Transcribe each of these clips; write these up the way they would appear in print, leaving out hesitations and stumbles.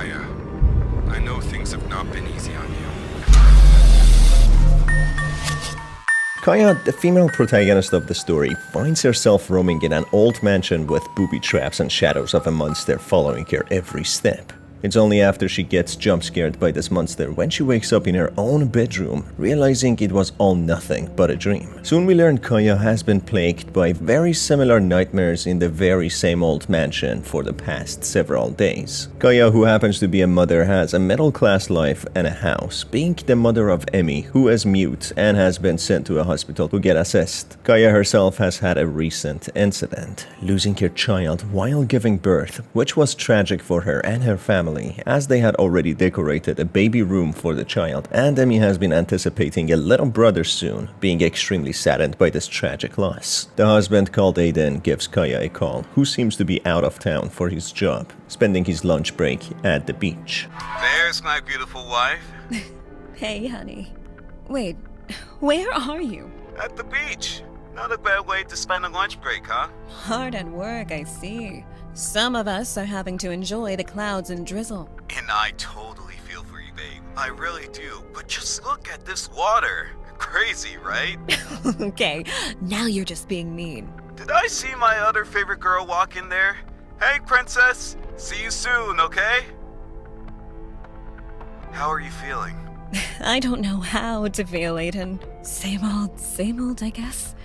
Kaiya. I know things have not been easy on you. Kaiya, the female protagonist of the story, finds herself roaming in an old mansion with booby traps and shadows of a monster following her every step. It's only after she gets jump-scared by this monster when she wakes up in her own bedroom, realizing it was all nothing but a dream. Soon we learn Kaiya has been plagued by very similar nightmares in the very same old mansion for the past several days. Kaiya, who happens to be a mother, has a middle-class life and a house, being the mother of Emmie, who is mute and has been sent to a hospital to get assessed. Kaiya herself has had a recent incident, losing her child while giving birth, which was tragic for her and her family, as they had already decorated a baby room for the child, and Emmie has been anticipating a little brother soon, being extremely saddened by this tragic loss. The husband, called Aiden, gives Kaiya a call, who seems to be out of town for his job, spending his lunch break at the beach. There's my beautiful wife. Hey, honey. Wait, where are you? At the beach. Not a bad way to spend a lunch break, huh? Hard at work, I see. Some of us are having to enjoy the clouds and drizzle. And I totally feel for you, babe. I really do. But just look at this water. Crazy, right? Okay, now you're just being mean. Did I see my other favorite girl walk in there? Hey, princess. See you soon, okay? How are you feeling? I don't know how to feel, Aiden. Same old, I guess.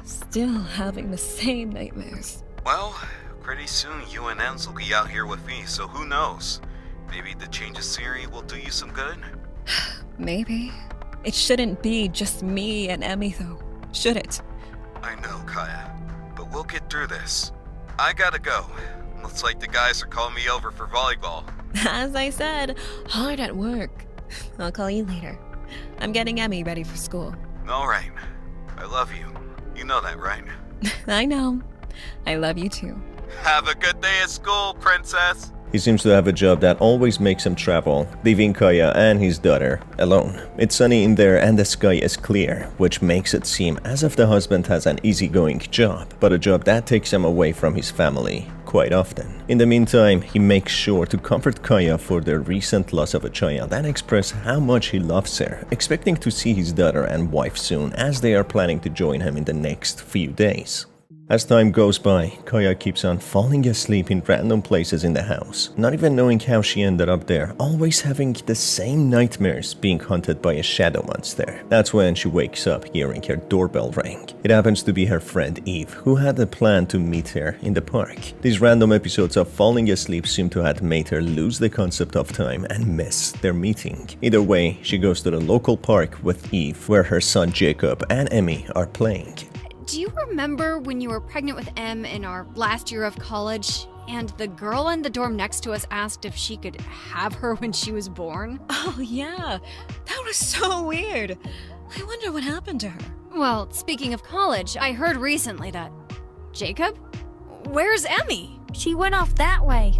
Still having the same nightmares. Well, pretty soon you and Enz will be out here with me, so who knows? Maybe the change of scenery will do you some good? Maybe. It shouldn't be just me and Emmie, though, should it? I know, Kaiya, but we'll get through this. I gotta go. Looks like the guys are calling me over for volleyball. As I said, hard at work. I'll call you later. I'm getting Emmie ready for school. Alright. I love you. You know that, right? I know. I love you too. Have a good day at school, princess! He seems to have a job that always makes him travel, leaving Kaiya and his daughter alone. It's sunny in there and the sky is clear, which makes it seem as if the husband has an easygoing job, but a job that takes him away from his family quite often. In the meantime, he makes sure to comfort Kaiya for the recent loss of a child and express how much he loves her, expecting to see his daughter and wife soon, as they are planning to join him in the next few days. As time goes by, Kaiya keeps on falling asleep in random places in the house, not even knowing how she ended up there, always having the same nightmares, being hunted by a shadow monster. That's when she wakes up hearing her doorbell ring. It happens to be her friend Eve, who had a plan to meet her in the park. These random episodes of falling asleep seem to have made her lose the concept of time and miss their meeting. Either way, she goes to the local park with Eve, where her son Jacob and Emmie are playing. Do you remember when you were pregnant with Em in our last year of college, and the girl in the dorm next to us asked if she could have her when she was born? Oh yeah, that was so weird. I wonder what happened to her. Well, speaking of college, I heard recently that... Jacob? Where's Emmie? She went off that way.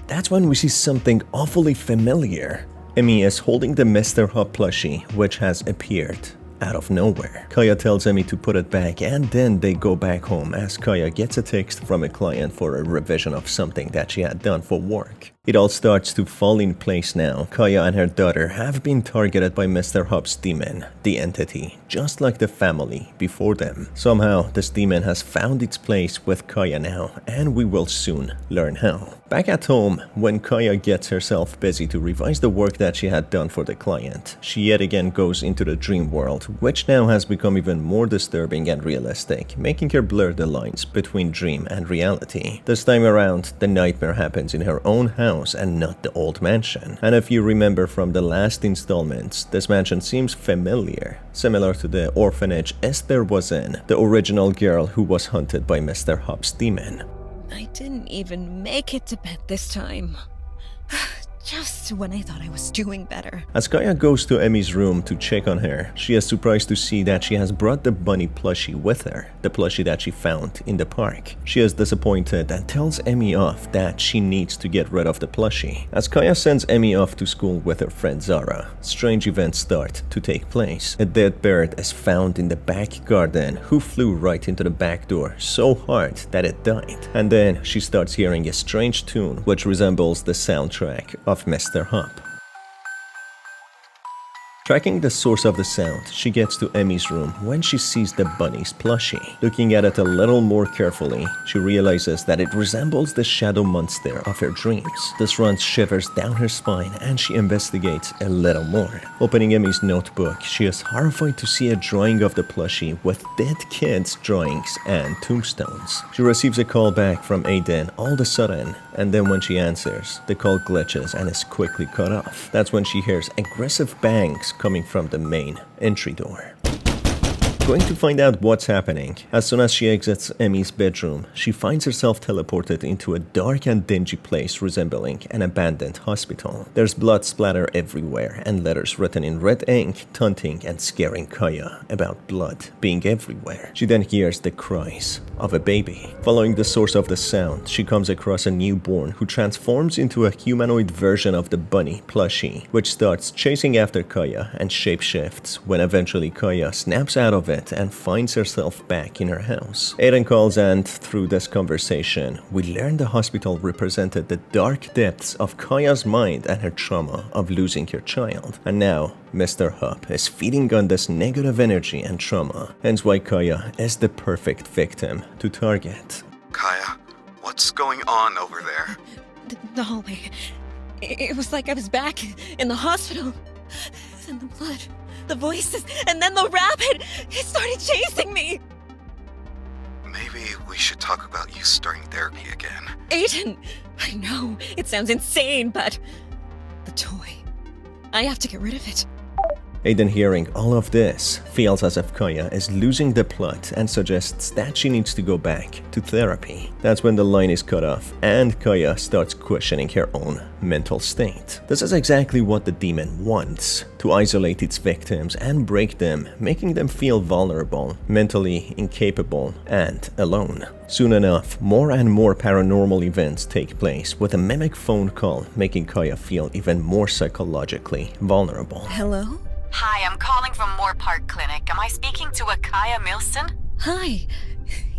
That's when we see something awfully familiar. Emmie is holding the Mr. Hopp plushie, which has appeared out of nowhere. Kaiya tells Emmie to put it back, and then they go back home as Kaiya gets a text from a client for a revision of something that she had done for work. It all starts to fall in place now. Kaiya and her daughter have been targeted by Mr. Hopp's demon, the entity, just like the family before them. Somehow, this demon has found its place with Kaiya now, and we will soon learn how. Back at home, when Kaiya gets herself busy to revise the work that she had done for the client, she yet again goes into the dream world, which now has become even more disturbing and realistic, making her blur the lines between dream and reality. This time around, the nightmare happens in her own house and not the old mansion. And if you remember from the last installments, this mansion seems familiar, similar to the orphanage Esther was in, the original girl who was hunted by Mr. Hopp's demon. I didn't even make it to bed this time. Just when I thought I was doing better. As Kaiya goes to Emmie's room to check on her, she is surprised to see that she has brought the bunny plushie with her, the plushie that she found in the park. She is disappointed and tells Emmie off that she needs to get rid of the plushie. As Kaiya sends Emmie off to school with her friend Zara, strange events start to take place. A dead bird is found in the back garden who flew right into the back door so hard that it died. And then she starts hearing a strange tune which resembles the soundtrack of Mr. Hopp. Tracking the source of the sound, she gets to Emmie's room when she sees the bunny's plushie. Looking at it a little more carefully, she realizes that it resembles the shadow monster of her dreams. This runs shivers down her spine and she investigates a little more. Opening Emmie's notebook, she is horrified to see a drawing of the plushie with dead kids' drawings and tombstones. She receives a call back from Aiden all of a sudden, and then when she answers, the call glitches and is quickly cut off. That's when she hears aggressive bangs coming from the main entry door. Going to find out what's happening. As soon as she exits Emmie's bedroom, she finds herself teleported into a dark and dingy place resembling an abandoned hospital. There's blood splatter everywhere and letters written in red ink taunting and scaring Kaiya about blood being everywhere. She then hears the cries of a baby. Following the source of the sound, she comes across a newborn who transforms into a humanoid version of the bunny plushie, which starts chasing after Kaiya and shapeshifts when eventually Kaiya snaps out of it and finds herself back in her house. Aiden calls and through this conversation, we learn the hospital represented the dark depths of Kaiya's mind and her trauma of losing her child. And now, Mr. Hopp is feeding on this negative energy and trauma, hence why Kaiya is the perfect victim to target. Kaiya, what's going on over there? The hallway. It was like I was back in the hospital. Then the blood, the voices, and then the rabbit! It started chasing me! Maybe we should talk about you starting therapy again. Aiden! I know, it sounds insane, but... the toy. I have to get rid of it. Aiden, hearing all of this, feels as if Kaiya is losing the plot and suggests that she needs to go back to therapy. That's when the line is cut off and Kaiya starts questioning her own mental state. This is exactly what the demon wants, to isolate its victims and break them, making them feel vulnerable, mentally incapable, and alone. Soon enough, more and more paranormal events take place, with a mimic phone call making Kaiya feel even more psychologically vulnerable. Hello? Hi, I'm calling from Moore Park Clinic. Am I speaking to a Kaiya Milston? Hi.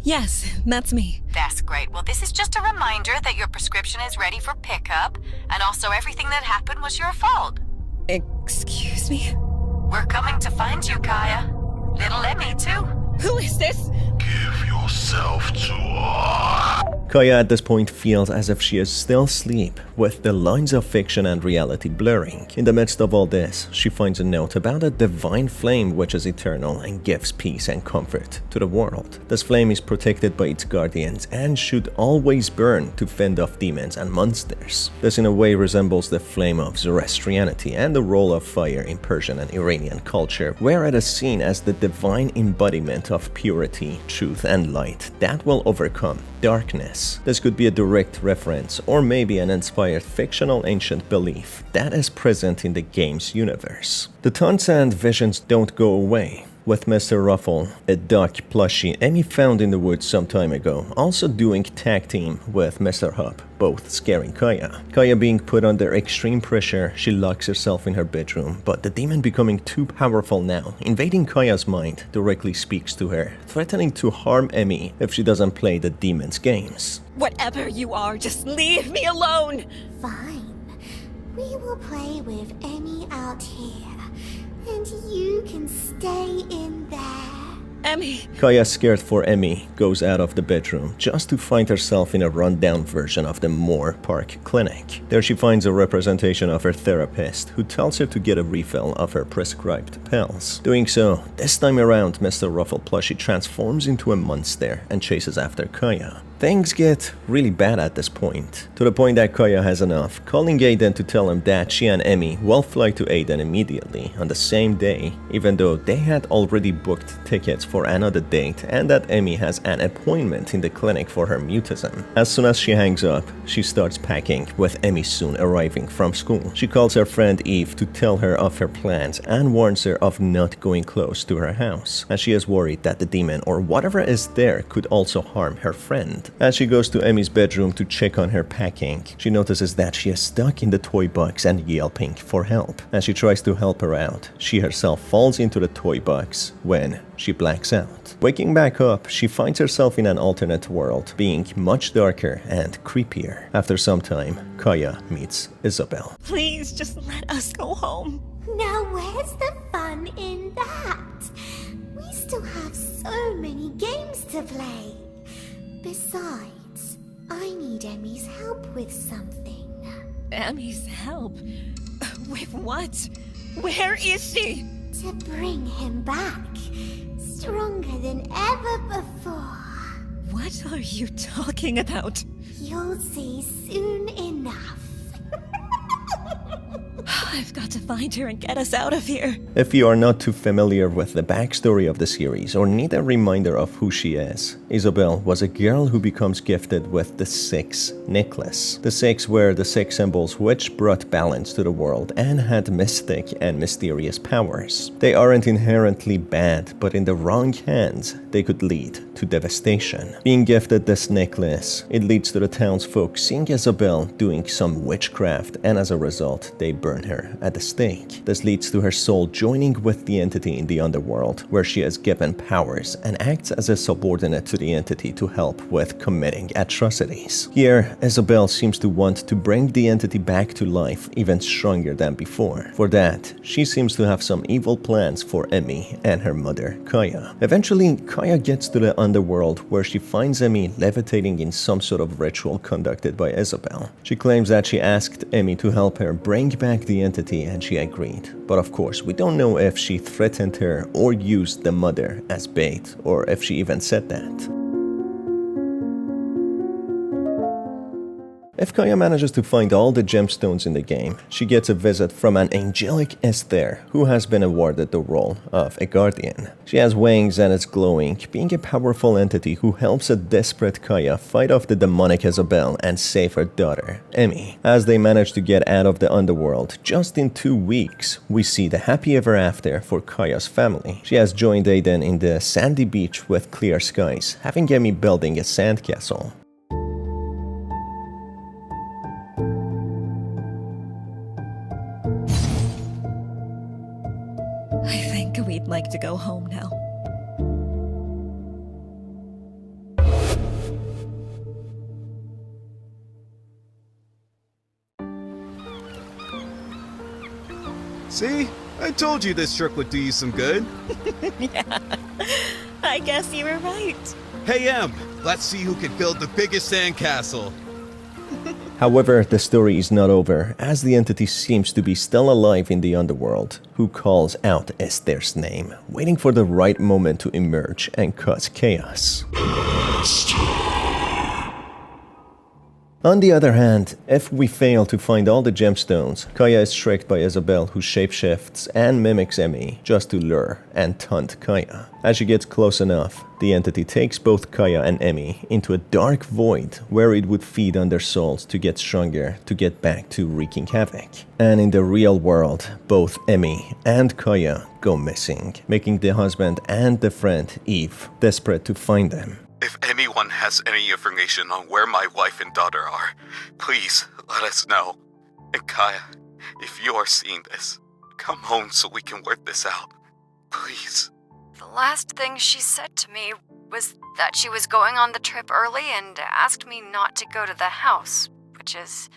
Yes, that's me. That's great. Well, this is just a reminder that your prescription is ready for pickup, and also everything that happened was your fault. Excuse me? We're coming to find you, Kaiya. Little Emmie, too. Who is this? Give yourself to us. Kaiya at this point feels as if she is still asleep, with the lines of fiction and reality blurring. In the midst of all this, she finds a note about a divine flame which is eternal and gives peace and comfort to the world. This flame is protected by its guardians and should always burn to fend off demons and monsters. This in a way resembles the flame of Zoroastrianity and the role of fire in Persian and Iranian culture, where it is seen as the divine embodiment of purity, truth, and light that will overcome darkness. This could be a direct reference or maybe an inspired fictional ancient belief that is present in the game's universe. The taunts and visions don't go away, with Mr. Ruffle, a duck plushie Emmie found in the woods some time ago, also doing tag team with Mr. Hopp, both scaring Kaiya. Kaiya being put under extreme pressure, she locks herself in her bedroom, but the demon becoming too powerful now, invading Kaiya's mind, directly speaks to her, threatening to harm Emmie if she doesn't play the demon's games. Whatever you are, just leave me alone! Fine. We will play with Emmie out here. And you can stay in there. Emmie! Kaiya, scared for Emmie, goes out of the bedroom just to find herself in a rundown version of the Moore Park Clinic. There she finds a representation of her therapist, who tells her to get a refill of her prescribed pills. Doing so, this time around, Mr. Ruffle plushie transforms into a monster and chases after Kaiya. Things get really bad at this point, to the point that Kaiya has enough, calling Aiden to tell him that she and Emmie will fly to Aiden immediately on the same day, even though they had already booked tickets for another date and that Emmie has an appointment in the clinic for her mutism. As soon as she hangs up, she starts packing, with Emmie soon arriving from school. She calls her friend Eve to tell her of her plans and warns her of not going close to her house, as she is worried that the demon or whatever is there could also harm her friend. As she goes to Emmie's bedroom to check on her packing, she notices that she is stuck in the toy box and yelping for help. As she tries to help her out, she herself falls into the toy box when she blacks out. Waking back up, she finds herself in an alternate world, being much darker and creepier. After some time, Kaiya meets Isabel. Please just let us go home. Now where's the fun in that? We still have so many games to play. Besides, I need Emmie's help with something. Emmie's help? With what? Where is she? To bring him back, stronger than ever before. What are you talking about? You'll see soon enough. I've got to find her and get us out of here. If you are not too familiar with the backstory of the series or need a reminder of who she is, Isabel was a girl who becomes gifted with the Six necklace. The Six were the six symbols which brought balance to the world and had mystic and mysterious powers. They aren't inherently bad, but in the wrong hands, they could lead to devastation. Being gifted this necklace, it leads to the townsfolk seeing Isabel doing some witchcraft, and as a result, they burn her at the stake. This leads to her soul joining with the entity in the underworld, where she is given powers and acts as a subordinate to the entity to help with committing atrocities. Here, Isabel seems to want to bring the entity back to life even stronger than before. For that, she seems to have some evil plans for Emmie and her mother, Kaiya. Eventually, Kaiya gets to the underworld, where she finds Emmie levitating in some sort of ritual conducted by Isabel. She claims that she asked Emmie to help her bring back the entity, and she agreed. But of course, we don't know if she threatened her or used the mother as bait, or if she even said that. If Kaiya manages to find all the gemstones in the game, she gets a visit from an angelic Esther, who has been awarded the role of a guardian. She has wings and is glowing, being a powerful entity who helps a desperate Kaiya fight off the demonic Isabel and save her daughter, Emmie. As they manage to get out of the underworld, just in 2 weeks, we see the happy ever after for Kaiya's family. She has joined Aiden in the sandy beach with clear skies, having Emmie building a sandcastle. I think we'd like to go home now. See? I told you this trick would do you some good. Yeah, I guess you were right. Hey, Em, let's see who can build the biggest sandcastle. However, the story is not over, as the entity seems to be still alive in the underworld, who calls out Esther's name, waiting for the right moment to emerge and cause chaos. On the other hand, if we fail to find all the gemstones, Kaiya is tricked by Isabel, who shapeshifts and mimics Emmie just to lure and taunt Kaiya. As she gets close enough, the entity takes both Kaiya and Emmie into a dark void where it would feed on their souls to get stronger to get back to wreaking havoc. And in the real world, both Emmie and Kaiya go missing, making the husband and the friend Eve desperate to find them. If anyone has any information on where my wife and daughter are, please let us know. And Kaiya, if you are seeing this, come home so we can work this out. Please. The last thing she said to me was that she was going on the trip early and asked me not to go to the house, which is,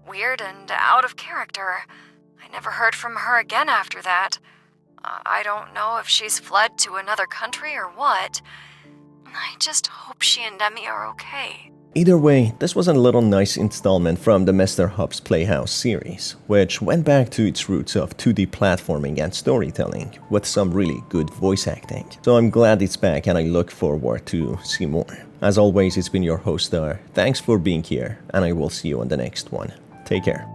weird and out of character. I never heard from her again after that. I don't know if she's fled to another country or what. I just hope she and Emmie are okay. Either way, this was a little nice installment from the Mr. Hopp's Playhouse series, which went back to its roots of 2D platforming and storytelling, with some really good voice acting. So I'm glad it's back and I look forward to see more. As always, it's been your host Star. Thanks for being here, and I will see you on the next one. Take care.